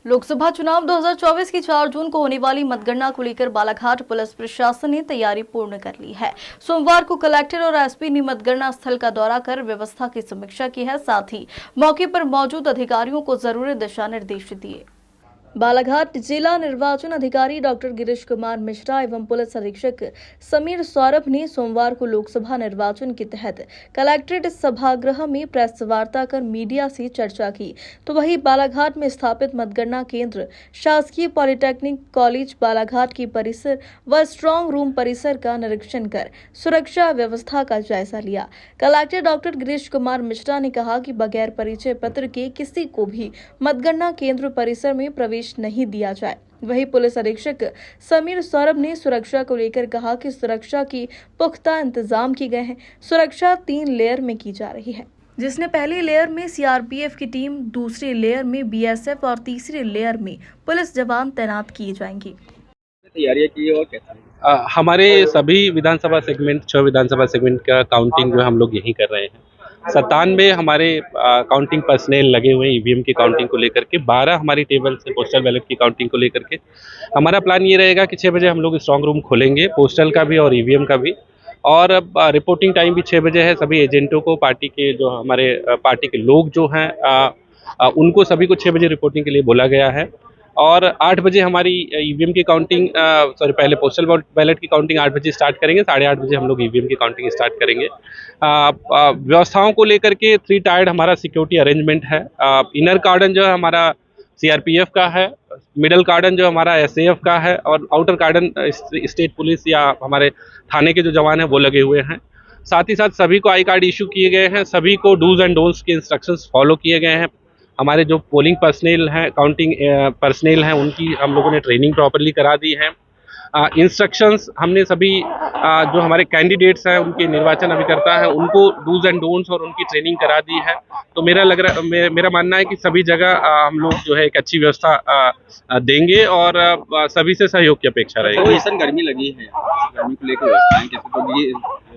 लोकसभा चुनाव 2024 की 4 जून को होने वाली मतगणना को लेकर बालाघाट पुलिस प्रशासन ने तैयारी पूर्ण कर ली है। सोमवार को कलेक्टर और एसपी ने मतगणना स्थल का दौरा कर व्यवस्था की समीक्षा की है, साथ ही मौके पर मौजूद अधिकारियों को जरूरी दिशा निर्देश दिए। बालाघाट जिला निर्वाचन अधिकारी डॉक्टर गिरीश कुमार मिश्रा एवं पुलिस अधीक्षक समीर सौरभ ने सोमवार को लोकसभा निर्वाचन के तहत कलेक्ट्रेट सभागृह में प्रेस वार्ता कर मीडिया से चर्चा की। तो वहीं बालाघाट में स्थापित मतगणना केंद्र, शासकीय पॉलिटेक्निक कॉलेज बालाघाट की परिसर व स्ट्रांग रूम परिसर का निरीक्षण कर सुरक्षा व्यवस्था का जायजा लिया। कलेक्टर डॉक्टर गिरीश कुमार मिश्रा ने कहा कि बगैर परिचय पत्र के किसी को भी मतगणना केंद्र परिसर में प्रवेश नहीं दिया जाए। वहीं पुलिस अधीक्षक समीर सौरभ ने सुरक्षा को लेकर कहा कि सुरक्षा की पुख्ता इंतजाम किए गए हैं। सुरक्षा 3 लेयर में की जा रही है, जिसने पहली लेयर में सीआरपीएफ की टीम, दूसरी लेयर में बीएसएफ और तीसरी लेयर में पुलिस जवान तैनात किए जाएंगे। तैयारियां की और कैसे? हमारे सभी विधानसभा सेगमेंट 6 विधानसभा सेगमेंट का काउंटिंग जो है हम लोग यहीं कर रहे हैं। 97 हमारे काउंटिंग पर्सनेल लगे हुए हैं ईवीएम की काउंटिंग को लेकर के। 12 हमारी टेबल से पोस्टल बैलेट की काउंटिंग को लेकर के। हमारा प्लान ये रहेगा कि 6 बजे हम लोग स्ट्रांग रूम खोलेंगे, पोस्टल का भी और ईवीएम का भी। और रिपोर्टिंग टाइम भी 6 बजे है। सभी एजेंटों को, पार्टी के जो हमारे पार्टी के लोग जो हैं उनको सभी को 6 बजे रिपोर्टिंग के लिए बोला गया है। और 8 बजे हमारी ईवीएम की काउंटिंग, पहले पोस्टल बैलेट की काउंटिंग 8 बजे स्टार्ट करेंगे, 8:30 बजे हम लोग ईवीएम की काउंटिंग स्टार्ट करेंगे। व्यवस्थाओं को लेकर के 3 टायर्ड हमारा सिक्योरिटी अरेंजमेंट है। इनर कार्डन जो है हमारा सीआरपीएफ का है, मिडल कार्डन जो हमारा एसएएफ का है, और आउटर कार्डन स्टेट पुलिस या हमारे थाने के जो जवान हैं वो लगे हुए हैं। साथ ही साथ सभी को आई कार्ड इशू किए गए हैं, सभी को डूज एंड डोंट्स के इंस्ट्रक्शंस फॉलो किए गए हैं। हमारे जो पोलिंग पर्सनेल हैं, काउंटिंग पर्सनेल हैं, उनकी हम लोगों ने ट्रेनिंग प्रॉपर्ली करा दी है। इंस्ट्रक्शंस हमने सभी जो हमारे कैंडिडेट्स हैं, उनके निर्वाचन अभिकर्ता हैं, उनको डूज एंड डोंट्स और उनकी ट्रेनिंग करा दी है। तो मेरा मानना है कि सभी जगह हम लोग जो है एक अच्छी व्यवस्था देंगे और सभी से सहयोग की अपेक्षा रहेगी। तो ऐसा गर्मी लगी है, गर्मी को लेकर व्यवस्थाएं कैसे, तो ये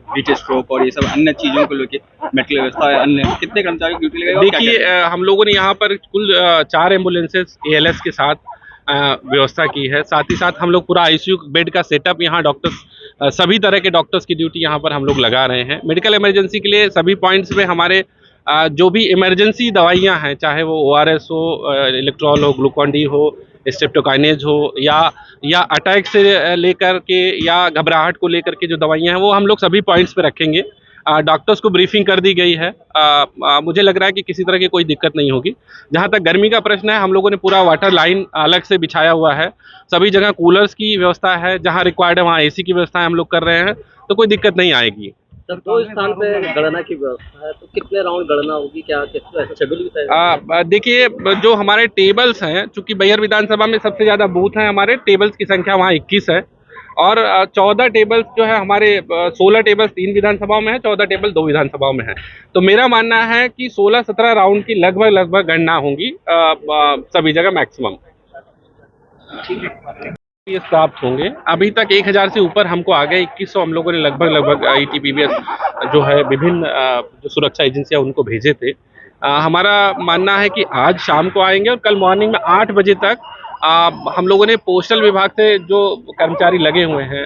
हीट स्ट्रोक और ये सब अन्य चीजों को लेकर मेडिकल व्यवस्था है, अन्य कितने कर्मचारी ड्यूटी लगेगा? देखिए, हम लोगों ने यहाँ पर कुल 4 एम्बुलेंसेज एएलएस के साथ व्यवस्था की है। साथ ही साथ हम लोग पूरा आईसीयू बेड का सेटअप, यहाँ डॉक्टर्स, सभी तरह के डॉक्टर्स की ड्यूटी यहाँ पर हम लोग लगा रहे हैं। मेडिकल इमरजेंसी के लिए सभी पॉइंट्स पे हमारे जो भी इमरजेंसी दवाइयाँ हैं, चाहे वो ओआरएस हो, इलेक्ट्रॉल हो, ग्लूकॉन डी हो, स्ट्रेप्टोकाइनेज हो, या अटैक से लेकर के या घबराहट को लेकर के जो दवाइयाँ हैं वो हम लोग सभी पॉइंट्स पे रखेंगे। डॉक्टर्स को ब्रीफिंग कर दी गई है। मुझे लग रहा है कि किसी तरह की कोई दिक्कत नहीं होगी। जहाँ तक गर्मी का प्रश्न है, हम लोगों ने पूरा वाटर लाइन अलग से बिछाया हुआ है। सभी जगह कूलर्स की व्यवस्था है, जहाँ रिक्वायर्ड है वहाँ एसी की व्यवस्था हम लोग कर रहे हैं, तो कोई दिक्कत नहीं आएगी। सर, 2 स्थान पे गणना की व्यवस्था है, तो कितने राउंड गणना होगी, क्या शेड्यूल भी तय? देखिए, जो हमारे टेबल्स हैं, चूंकि बैहर विधानसभा में सबसे ज़्यादा बूथ हैं, हमारे टेबल्स की संख्या वहाँ 21 है। और 14 टेबल्स जो है हमारे, 16 टेबल्स 3 विधानसभाओं में है, 14 टेबल 2 विधानसभाओं में है। तो मेरा मानना है कि 16-17 राउंड की लगभग गणना होंगी सभी जगह मैक्सिमम। ये प्राप्त होंगे। अभी तक 1000 से ऊपर हमको आ गए। 2100 हम लोगों ने लगभग ईटीपीबीएस जो है विभिन्न जो सुरक्षा एजेंसियां उनको भेजे थे। हमारा मानना है कि आज शाम को आएंगे और कल मॉर्निंग में 8 बजे तक हम लोगों ने पोस्टल विभाग से जो कर्मचारी लगे हुए हैं,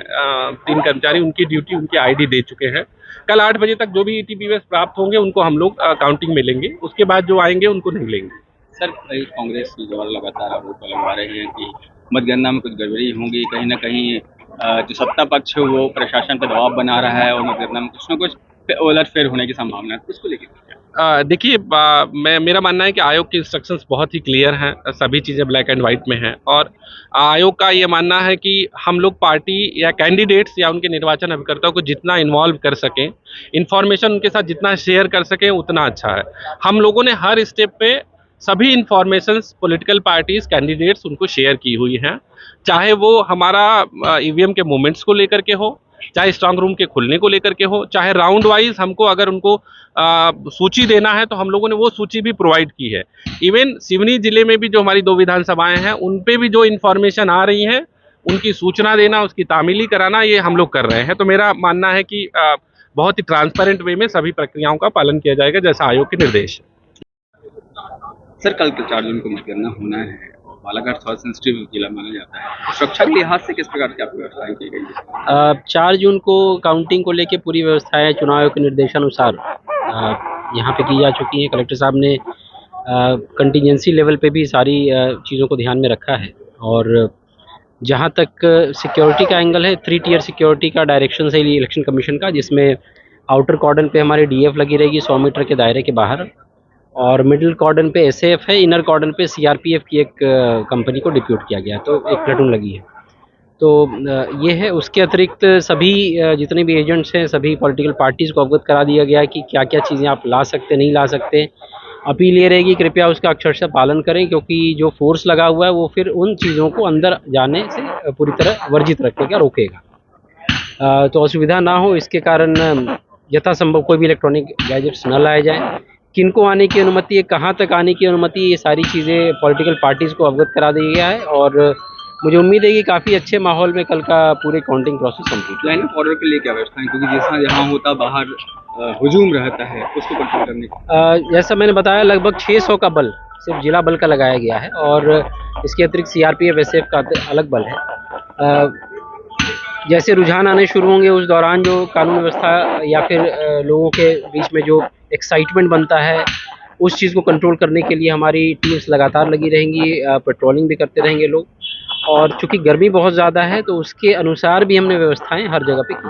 3 कर्मचारी, उनकी ड्यूटी, उनकी आईडी दे चुके हैं। कल 8 बजे तक जो भी ईटीपीबीएस प्राप्त होंगे उनको हम लोग काउंटिंग में लेंगे। उसके बाद जो आएंगे उनको नहीं लेंगे। सर, कांग्रेस की जो लगातार आरोप लगा रहे हैं कि मतगणना में कुछ गड़बड़ी होंगी, कहीं ना कहीं जो सत्ता पक्ष है वो प्रशासन पर दबाव बना रहा है और मतगणना में कुछ न कुछ उलटफेर होने की संभावना है, उसको लेकर देखिए, मेरा मानना है कि आयोग की इंस्ट्रक्शंस बहुत ही क्लियर हैं, सभी चीज़ें ब्लैक एंड वाइट में हैं। और आयोग का ये मानना है कि हम लोग पार्टी या कैंडिडेट्स या उनके निर्वाचन अभिकर्ताओं को जितना इन्वॉल्व कर सकें, इन्फॉर्मेशन उनके साथ जितना शेयर कर सकें, उतना अच्छा है। हम लोगों ने हर स्टेप पे सभी इंफॉर्मेशंस पॉलिटिकल पार्टीज, कैंडिडेट्स, उनको शेयर की हुई हैं, चाहे वो हमारा ईवीएम के मूवमेंट्स को लेकर के हो, चाहे स्ट्रांग रूम के खुलने को लेकर के हो, चाहे राउंड वाइज हमको अगर उनको सूची देना है तो हम लोगों ने वो सूची भी प्रोवाइड की है। इवन सिवनी जिले में भी जो हमारी 2 विधानसभाएं हैं, उन पे भी जो इन्फॉर्मेशन आ रही है उनकी सूचना देना, उसकी तामीली कराना, ये हम लोग कर रहे हैं। तो मेरा मानना है कि बहुत ही ट्रांसपेरेंट वे में सभी प्रक्रियाओं का पालन किया जाएगा, जैसा आयोग के निर्देश है। सर, कल 4 जून को मतगणना होना है बालाघाट बहुत सेंसिटिव जिला माना जाता है, सुरक्षा के लिहाज से किस प्रकार की आपकी व्यवस्थाएं की गई है? 4 जून को काउंटिंग को लेके पूरी व्यवस्थाएं चुनाव आयोग के निर्देशानुसार यहाँ पे की जा चुकी हैं। कलेक्टर साहब ने कंटीजेंसी लेवल पे भी सारी चीज़ों को ध्यान में रखा है और जहाँ तक सिक्योरिटी का एंगल है 3 टियर सिक्योरिटी का डायरेक्शन से इलेक्शन कमीशन का, जिसमें आउटर कॉर्डन पे हमारी डीएफ लगी रहेगी 100 मीटर के दायरे के बाहर, और मिडिल कॉर्डन पे एसएएफ है, इनर कॉर्डन पे सीआरपीएफ की एक कंपनी को डिप्यूट किया गया है, तो एक प्लेटून लगी है। तो ये है। उसके अतिरिक्त सभी जितने भी एजेंट्स हैं सभी पॉलिटिकल पार्टीज़ को अवगत करा दिया गया है कि क्या क्या चीज़ें आप ला सकते नहीं ला सकते। अपील ये रहेगी कृपया उसका अक्षरशः पालन करें, क्योंकि जो फोर्स लगा हुआ है वो फिर उन चीज़ों को अंदर जाने से पूरी तरह वर्जित रखेगा, रोकेगा। तो असुविधा ना हो इसके कारण यथासंभव कोई भी इलेक्ट्रॉनिक गैजेट्स न लाए जाएँ। किनको आने की अनुमति है, कहाँ तक आने की अनुमति है, ये सारी चीज़ें पॉलिटिकल पार्टीज़ को अवगत करा दिया गया है और मुझे उम्मीद है कि काफ़ी अच्छे माहौल में कल का पूरे counting process complete line of order के लिए क्या व्यवस्था है, क्योंकि जैसा जहाँ होता बाहर हुजूम रहता है उसको कंट्रोल करने की? जैसा मैंने बताया लगभग 600 का बल सिर्फ जिला बल का लगाया गया है और इसके अतिरिक्त सीआरपीएफ एसएफ का अलग बल है। जैसे रुझान आने शुरू होंगे उस दौरान जो कानून व्यवस्था या फिर लोगों के बीच में जो एक्साइटमेंट बनता है उस चीज़ को कंट्रोल करने के लिए हमारी टीम्स लगातार लगी रहेंगी, पेट्रोलिंग भी करते रहेंगे लोग। और चूंकि गर्मी बहुत ज़्यादा है तो उसके अनुसार भी हमने व्यवस्थाएं हर जगह पे की।